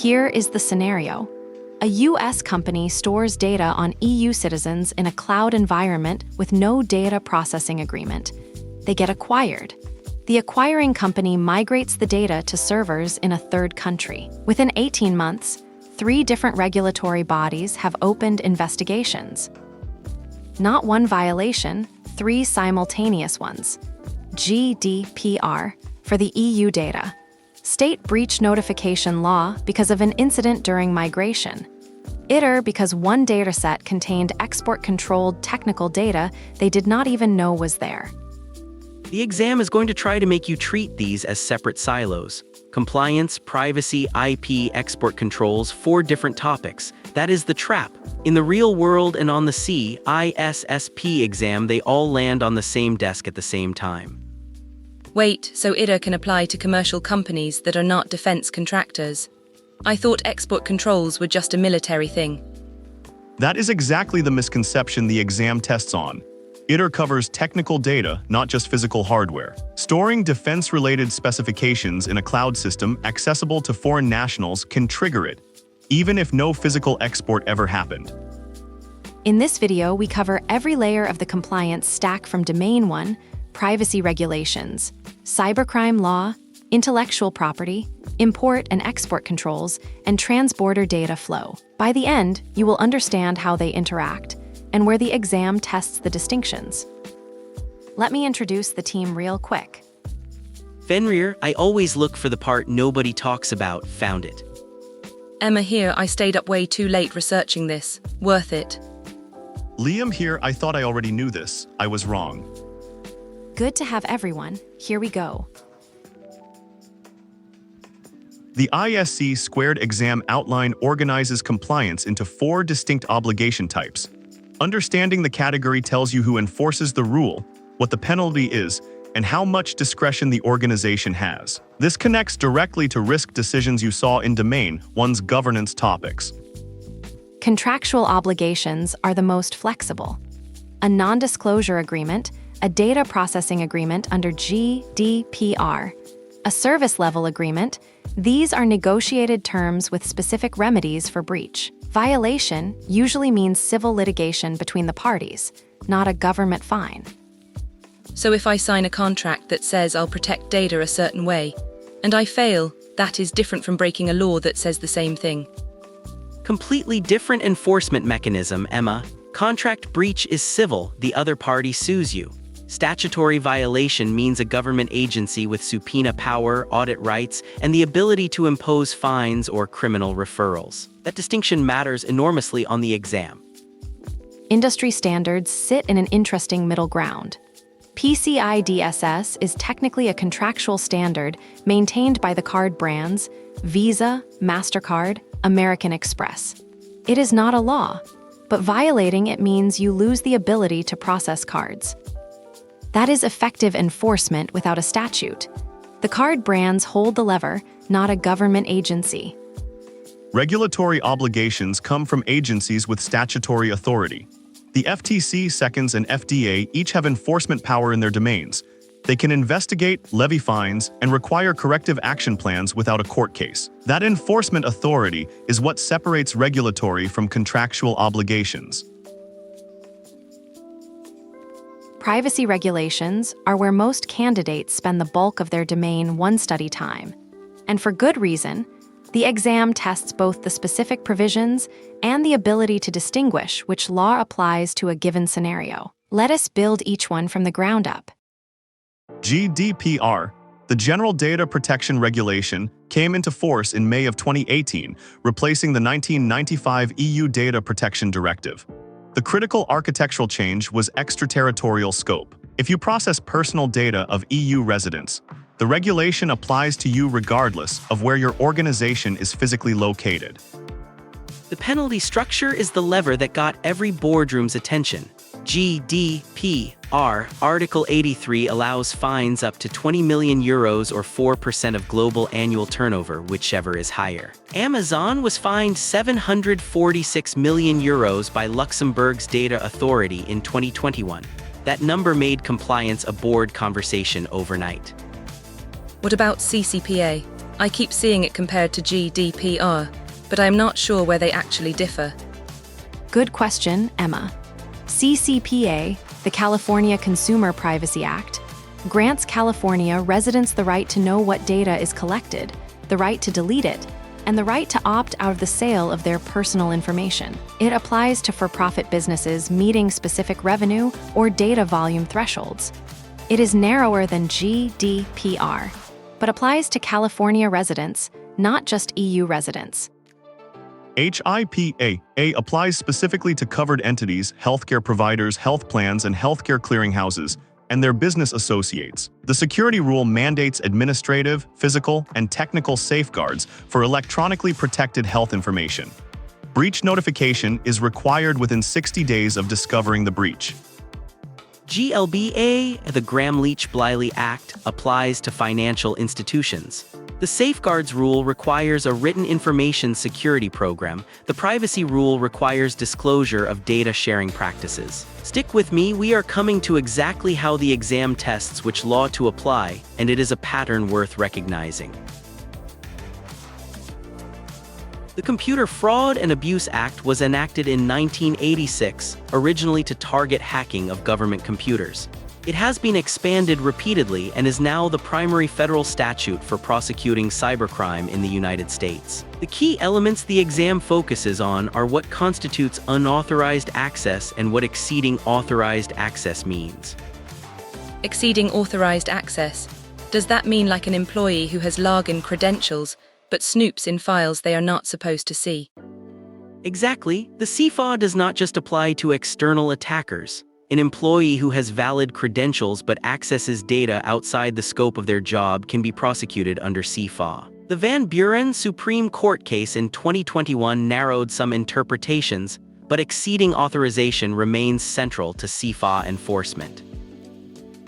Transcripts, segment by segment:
Here is the scenario. A US company stores data on EU citizens in a cloud environment with no data processing agreement. They get acquired. The acquiring company migrates the data to servers in a third country. Within 18 months, 3 different regulatory bodies have opened investigations. Not one violation, 3 simultaneous ones. GDPR for the EU data. State breach notification law because of an incident during migration. ITAR because one dataset contained export-controlled technical data they did not even know was there. The exam is going to try to make you treat these as separate silos. Compliance, privacy, IP, export controls, 4 different topics. That is the trap. In the real world and on the CISSP exam, they all land on the same desk at the same time. Wait, so ITAR can apply to commercial companies that are not defense contractors? I thought export controls were just a military thing. That is exactly the misconception the exam tests on. ITAR covers technical data, not just physical hardware. Storing defense-related specifications in a cloud system accessible to foreign nationals can trigger it, even if no physical export ever happened. In this video, we cover every layer of the compliance stack from Domain 1, privacy regulations, cybercrime law, intellectual property, import and export controls, and transborder data flow. By the end, you will understand how they interact and where the exam tests the distinctions. Let me introduce the team real quick. Fenrir, I always look for the part nobody talks about, found it. Emma here, I stayed up way too late researching this. Worth it. Liam here, I thought I already knew this. I was wrong. Good to have everyone. Here we go. The ISC squared exam outline organizes compliance into 4 distinct obligation types. Understanding the category tells you who enforces the rule, what the penalty is, and how much discretion the organization has. This connects directly to risk decisions you saw in Domain 1's governance topics. Contractual obligations are the most flexible. A non-disclosure agreement, a data processing agreement under GDPR, a service-level agreement, these are negotiated terms with specific remedies for breach. Violation usually means civil litigation between the parties, not a government fine. So if I sign a contract that says I'll protect data a certain way, and I fail, that is different from breaking a law that says the same thing. Completely different enforcement mechanism, Emma. Contract breach is civil, the other party sues you. Statutory violation means a government agency with subpoena power, audit rights, and the ability to impose fines or criminal referrals. That distinction matters enormously on the exam. Industry standards sit in an interesting middle ground. PCI DSS is technically a contractual standard maintained by the card brands Visa, MasterCard, American Express. It is not a law, but violating it means you lose the ability to process cards. That is effective enforcement without a statute. The card brands hold the lever, not a government agency. Regulatory obligations come from agencies with statutory authority. The FTC, SECONDS, and FDA each have enforcement power in their domains. They can investigate, levy fines, and require corrective action plans without a court case. That enforcement authority is what separates regulatory from contractual obligations. Privacy regulations are where most candidates spend the bulk of their Domain 1 study time. And for good reason. The exam tests both the specific provisions and the ability to distinguish which law applies to a given scenario. Let us build each one from the ground up. GDPR, the General Data Protection Regulation, came into force in May of 2018, replacing the 1995 EU Data Protection Directive. The critical architectural change was extraterritorial scope. If you process personal data of EU residents, the regulation applies to you regardless of where your organization is physically located. The penalty structure is the lever that got every boardroom's attention. GDPR Article 83 allows fines up to 20 million euros or 4% of global annual turnover, whichever is higher. Amazon was fined 746 million euros by Luxembourg's Data Authority in 2021. That number made compliance a board conversation overnight. What about CCPA? I keep seeing it compared to GDPR, but I'm not sure where they actually differ. Good question, Emma. CCPA, the California Consumer Privacy Act, grants California residents the right to know what data is collected, the right to delete it, and the right to opt out of the sale of their personal information. It applies to for-profit businesses meeting specific revenue or data volume thresholds. It is narrower than GDPR, but applies to California residents, not just EU residents. HIPAA applies specifically to covered entities, healthcare providers, health plans, and healthcare clearinghouses, and their business associates. The security rule mandates administrative, physical, and technical safeguards for electronically protected health information. Breach notification is required within 60 days of discovering the breach. GLBA, the Gramm-Leach-Bliley Act, applies to financial institutions. The Safeguards Rule requires a written information security program. The Privacy Rule requires disclosure of data sharing practices. Stick with me, we are coming to exactly how the exam tests which law to apply, and it is a pattern worth recognizing. The Computer Fraud and Abuse Act was enacted in 1986, originally to target hacking of government computers. It has been expanded repeatedly and is now the primary federal statute for prosecuting cybercrime in the United States. The key elements the exam focuses on are what constitutes unauthorized access and what exceeding authorized access means. Exceeding authorized access. Does that mean like an employee who has login credentials but snoops in files they are not supposed to see? Exactly. The CFA does not just apply to external attackers. An employee who has valid credentials but accesses data outside the scope of their job can be prosecuted under CFA. The Van Buren Supreme Court case in 2021 narrowed some interpretations, but exceeding authorization remains central to CFA enforcement.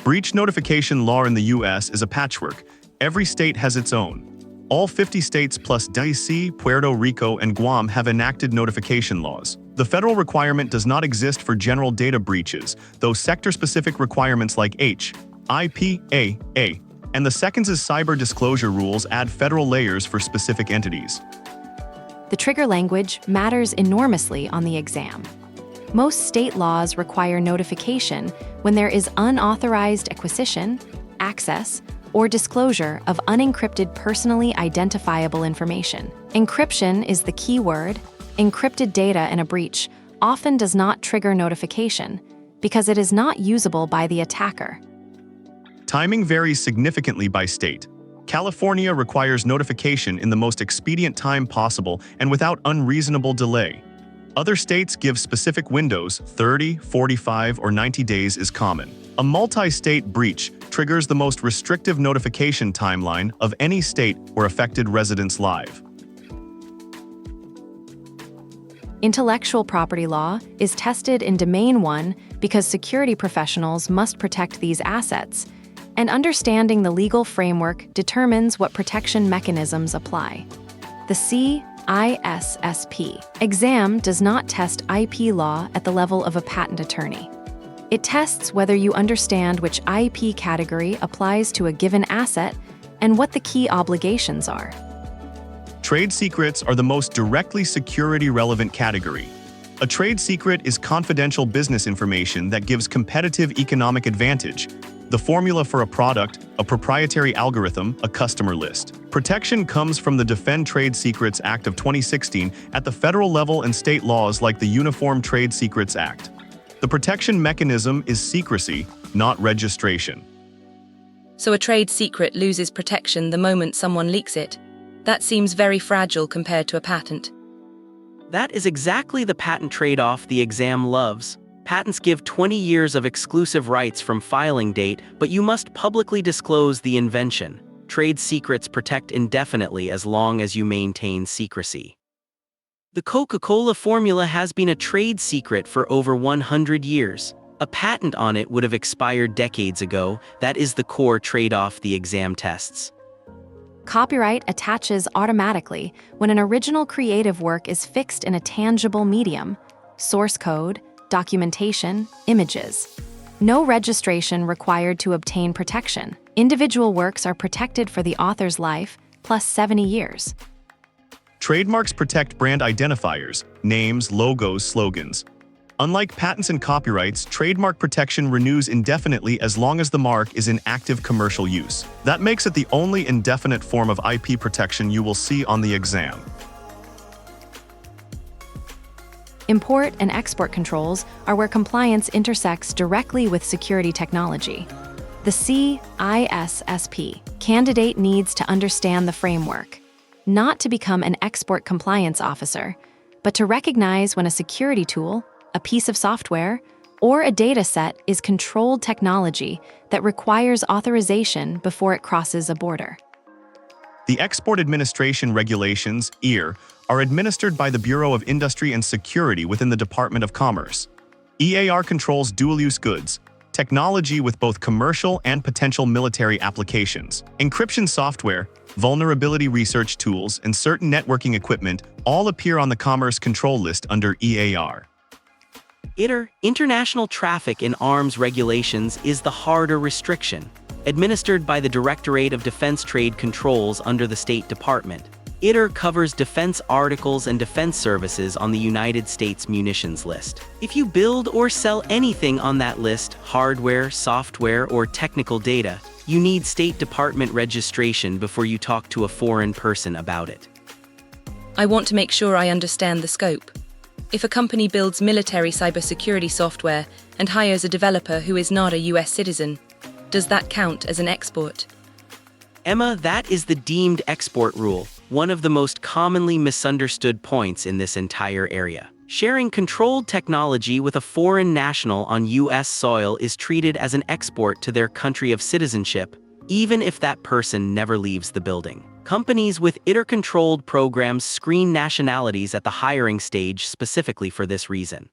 Breach notification law in the U.S. is a patchwork. Every state has its own. All 50 states plus DC, Puerto Rico, and Guam have enacted notification laws. The federal requirement does not exist for general data breaches, though sector-specific requirements like HIPAA and the Seconds' cyber disclosure rules add federal layers for specific entities. The trigger language matters enormously on the exam. Most state laws require notification when there is unauthorized acquisition, access, or disclosure of unencrypted personally identifiable information. Encryption is the key word. Encrypted data in a breach often does not trigger notification because it is not usable by the attacker. Timing varies significantly by state. California requires notification in the most expedient time possible and without unreasonable delay. Other states give specific windows, 30, 45, or 90 days is common. A multi-state breach triggers the most restrictive notification timeline of any state where affected residents live. Intellectual property law is tested in Domain 1 because security professionals must protect these assets, and understanding the legal framework determines what protection mechanisms apply. The CISSP exam does not test IP law at the level of a patent attorney. It tests whether you understand which IP category applies to a given asset and what the key obligations are. Trade secrets are the most directly security-relevant category. A trade secret is confidential business information that gives competitive economic advantage. The formula for a product, a proprietary algorithm, a customer list. Protection comes from the Defend Trade Secrets Act of 2016 at the federal level and state laws like the Uniform Trade Secrets Act. The protection mechanism is secrecy, not registration. So a trade secret loses protection the moment someone leaks it. That seems very fragile compared to a patent. That is exactly the patent trade-off the exam loves. Patents give 20 years of exclusive rights from filing date, but you must publicly disclose the invention. Trade secrets protect indefinitely as long as you maintain secrecy. The Coca-Cola formula has been a trade secret for over 100 years. A patent on it would have expired decades ago. That is the core trade-off the exam tests. Copyright attaches automatically when an original creative work is fixed in a tangible medium, source code, documentation, images. No registration required to obtain protection. Individual works are protected for the author's life, plus 70 years. Trademarks protect brand identifiers, names, logos, slogans. Unlike patents and copyrights, trademark protection renews indefinitely as long as the mark is in active commercial use. That makes it the only indefinite form of IP protection you will see on the exam. Import and export controls are where compliance intersects directly with security technology. The CISSP candidate needs to understand the framework, not to become an export compliance officer, but to recognize when a security tool, a piece of software, or a data set is controlled technology that requires authorization before it crosses a border. The Export Administration Regulations, EAR, are administered by the Bureau of Industry and Security within the Department of Commerce. EAR controls dual-use goods, technology with both commercial and potential military applications. Encryption software, vulnerability research tools, and certain networking equipment all appear on the Commerce Control List under EAR. ITAR, International Traffic in Arms Regulations, is the harder restriction, administered by the Directorate of Defense Trade Controls under the State Department. ITAR covers defense articles and defense services on the United States munitions list. If you build or sell anything on that list, hardware, software, or technical data, you need State Department registration before you talk to a foreign person about it. I want to make sure I understand the scope. If a company builds military cybersecurity software and hires a developer who is not a US citizen, does that count as an export? Emma, that is the deemed export rule, one of the most commonly misunderstood points in this entire area. Sharing controlled technology with a foreign national on US soil is treated as an export to their country of citizenship, even if that person never leaves the building. Companies with ITAR-controlled programs screen nationalities at the hiring stage specifically for this reason.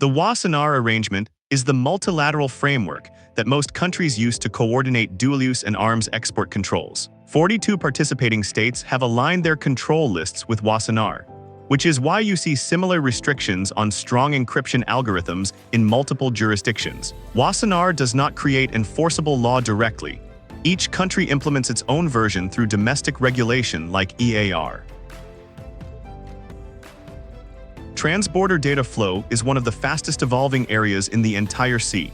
The Wassenaar arrangement is the multilateral framework that most countries use to coordinate dual-use and arms export controls. 42 participating states have aligned their control lists with Wassenaar, which is why you see similar restrictions on strong encryption algorithms in multiple jurisdictions. Wassenaar does not create enforceable law directly. Each country implements its own version through domestic regulation like EAR. Transborder data flow is one of the fastest evolving areas in the entire CISSP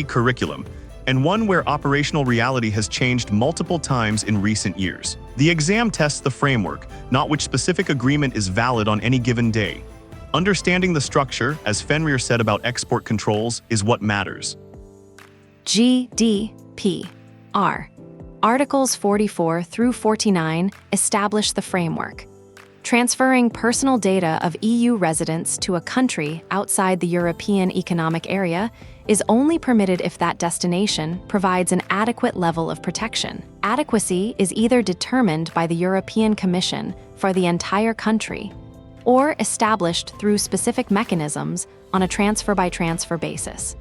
curriculum, and one where operational reality has changed multiple times in recent years. The exam tests the framework, not which specific agreement is valid on any given day. Understanding the structure, as Fenrir said about export controls, is what matters. GDPR. Articles 44 through 49 establish the framework. Transferring personal data of EU residents to a country outside the European Economic Area is only permitted if that destination provides an adequate level of protection. Adequacy is either determined by the European Commission for the entire country or established through specific mechanisms on a transfer-by-transfer basis.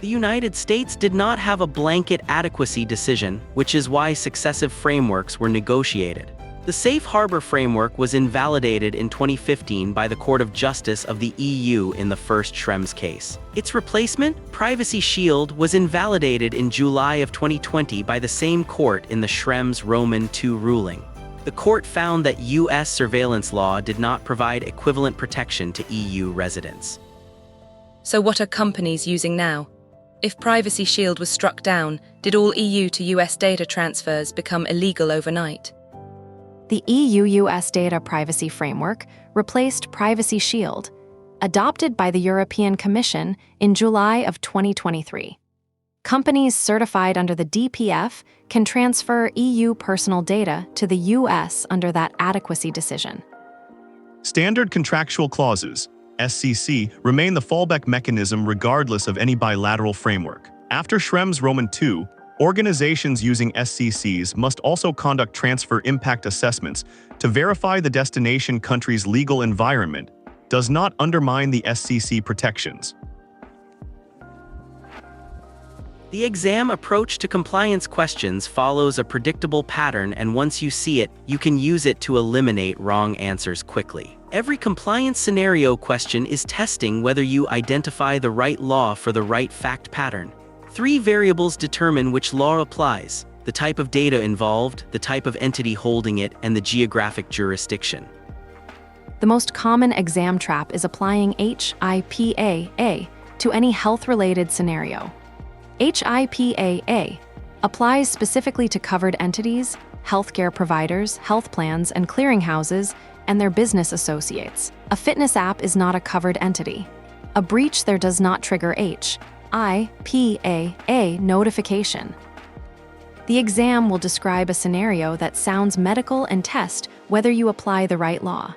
The United States did not have a blanket adequacy decision, which is why successive frameworks were negotiated. The Safe Harbor Framework was invalidated in 2015 by the Court of Justice of the EU in the first Schrems case. Its replacement, Privacy Shield, was invalidated in July of 2020 by the same court in the Schrems Roman II ruling. The court found that US surveillance law did not provide equivalent protection to EU residents. So what are companies using now? If Privacy Shield was struck down, did all EU to US data transfers become illegal overnight? The EU-US Data Privacy Framework replaced Privacy Shield, adopted by the European Commission in July of 2023. Companies certified under the DPF can transfer EU personal data to the US under that adequacy decision. Standard contractual clauses, SCC, remain the fallback mechanism regardless of any bilateral framework. After Schrems Roman II, organizations using SCCs must also conduct transfer impact assessments to verify the destination country's legal environment does not undermine the SCC protections. The exam approach to compliance questions follows a predictable pattern, and once you see it, you can use it to eliminate wrong answers quickly. Every compliance scenario question is testing whether you identify the right law for the right fact pattern. 3 variables determine which law applies: the type of data involved, the type of entity holding it, and the geographic jurisdiction. The most common exam trap is applying HIPAA to any health-related scenario. HIPAA applies specifically to covered entities, healthcare providers, health plans, and clearinghouses, and their business associates. A fitness app is not a covered entity. A breach there does not trigger HIPAA notification. The exam will describe a scenario that sounds medical and test whether you apply the right law.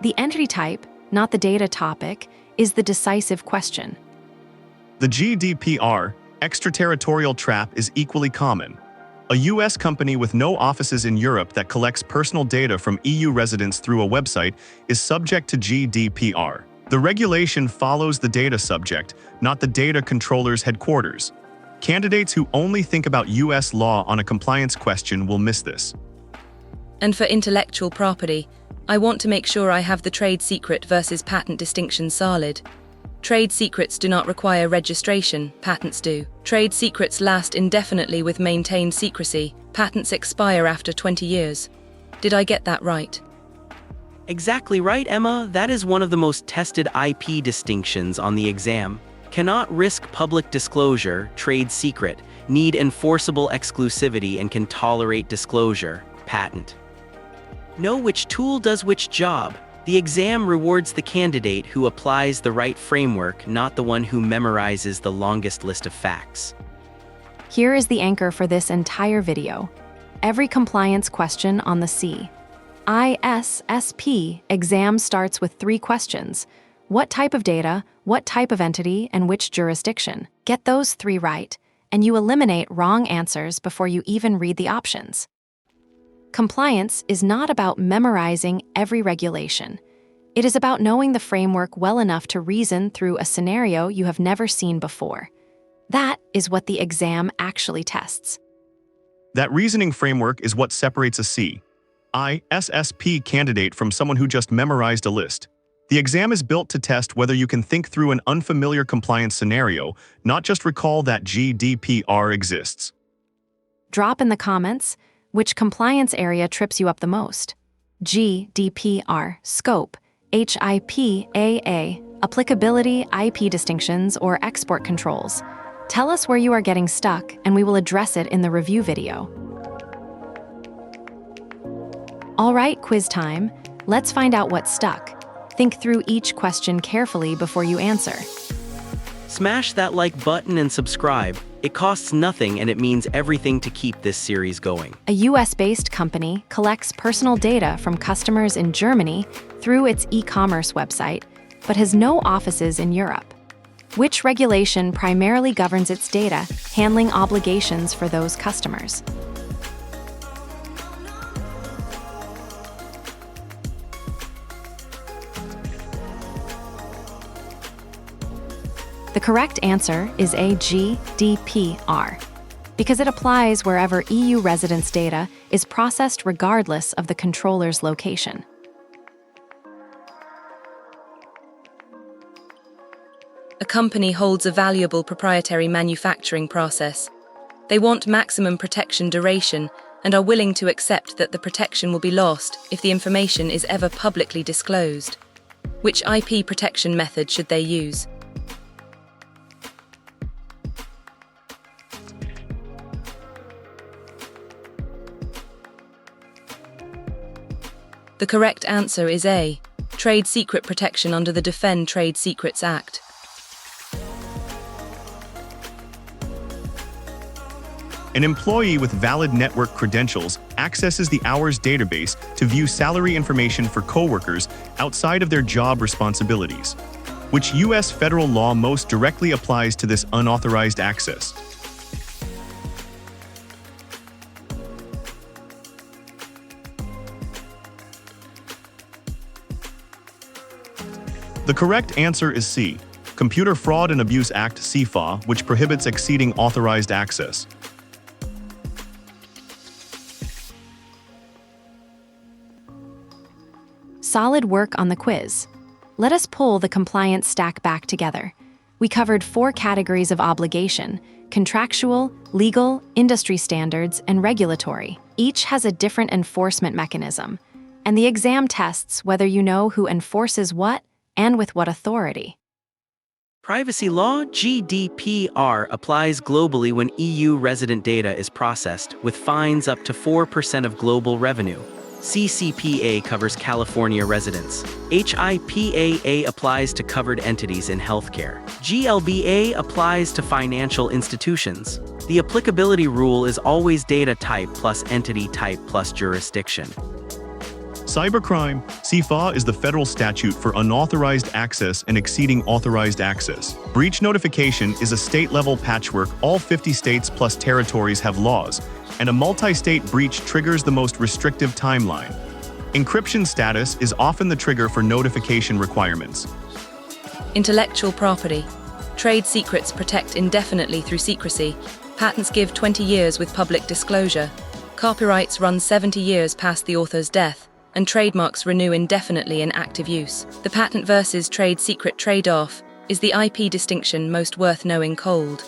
The entity type, not the data topic, is the decisive question. The GDPR, extraterritorial trap, is equally common. A US company with no offices in Europe that collects personal data from EU residents through a website is subject to GDPR. The regulation follows the data subject, not the data controller's headquarters. Candidates who only think about US law on a compliance question will miss this. And for intellectual property, I want to make sure I have the trade secret versus patent distinction solid. Trade secrets do not require registration, patents do. Trade secrets last indefinitely with maintained secrecy, patents expire after 20 years. Did I get that right? Exactly right, Emma. That is one of the most tested IP distinctions on the exam. Cannot risk public disclosure, trade secret, need enforceable exclusivity, and can tolerate disclosure, patent. Know which tool does which job. The exam rewards the candidate who applies the right framework, not the one who memorizes the longest list of facts. Here is the anchor for this entire video. Every compliance question on the CISSP exam starts with 3 questions. What type of data, what type of entity, and which jurisdiction? Get those 3 right, and you eliminate wrong answers before you even read the options. Compliance is not about memorizing every regulation. It is about knowing the framework well enough to reason through a scenario you have never seen before. That is what the exam actually tests. That reasoning framework is what separates a CISSP candidate from someone who just memorized a list. The exam is built to test whether you can think through an unfamiliar compliance scenario, not just recall that GDPR exists. Drop in the comments which compliance area trips you up the most. GDPR, scope, HIPAA, applicability, IP distinctions, or export controls. Tell us where you are getting stuck, and we will address it in the review video. All right, quiz time. Let's find out what's stuck. Think through each question carefully before you answer. Smash that like button and subscribe. It costs nothing and it means everything to keep this series going. A US-based company collects personal data from customers in Germany through its e-commerce website, but has no offices in Europe. Which regulation primarily governs its data, handling obligations for those customers? The correct answer is a GDPR, because it applies wherever EU residents' data is processed regardless of the controller's location. A company holds a valuable proprietary manufacturing process. They want maximum protection duration and are willing to accept that the protection will be lost if the information is ever publicly disclosed. Which IP protection method should they use? The correct answer is A, trade secret protection under the Defend Trade Secrets Act. An employee with valid network credentials accesses the hours database to view salary information for coworkers outside of their job responsibilities. Which US federal law most directly applies to this unauthorized access? The correct answer is C, Computer Fraud and Abuse Act (CFA), which prohibits exceeding authorized access. Solid work on the quiz. Let us pull the compliance stack back together. We covered 4 categories of obligation: contractual, legal, industry standards, and regulatory. Each has a different enforcement mechanism, and the exam tests whether you know who enforces what and with what authority. Privacy law (GDPR) applies globally when EU resident data is processed, with fines up to 4% of global revenue. CCPA covers California residents. HIPAA applies to covered entities in healthcare. GLBA applies to financial institutions. The applicability rule is always data type plus entity type plus jurisdiction. Cybercrime, CISSP, is the federal statute for unauthorized access and exceeding authorized access. Breach notification is a state-level patchwork. All 50 states plus territories have laws, and a multi-state breach triggers the most restrictive timeline. Encryption status is often the trigger for notification requirements. Intellectual property. Trade secrets protect indefinitely through secrecy. Patents give 20 years with public disclosure. Copyrights run 70 years past the author's death, and trademarks renew indefinitely in active use. The patent versus trade secret trade-off is the IP distinction most worth knowing cold.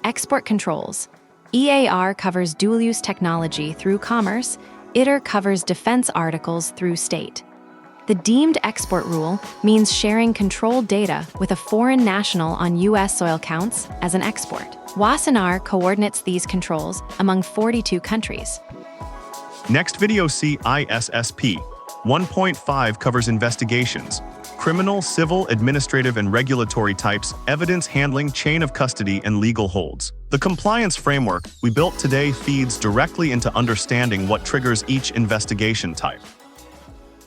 Export controls. EAR covers dual-use technology through commerce. ITAR covers defense articles through state. The deemed export rule means sharing controlled data with a foreign national on U.S. soil counts as an export. Wassenaar coordinates these controls among 42 countries. Next video, CISSP 1.5 covers investigations, criminal, civil, administrative, and regulatory types, evidence handling, chain of custody, and legal holds. The compliance framework we built today feeds directly into understanding what triggers each investigation type.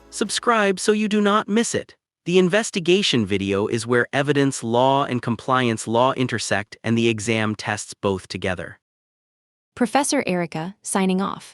Subscribe so you do not miss it. The investigation video is where evidence law and compliance law intersect and the exam tests both together. Professor Erica, signing off.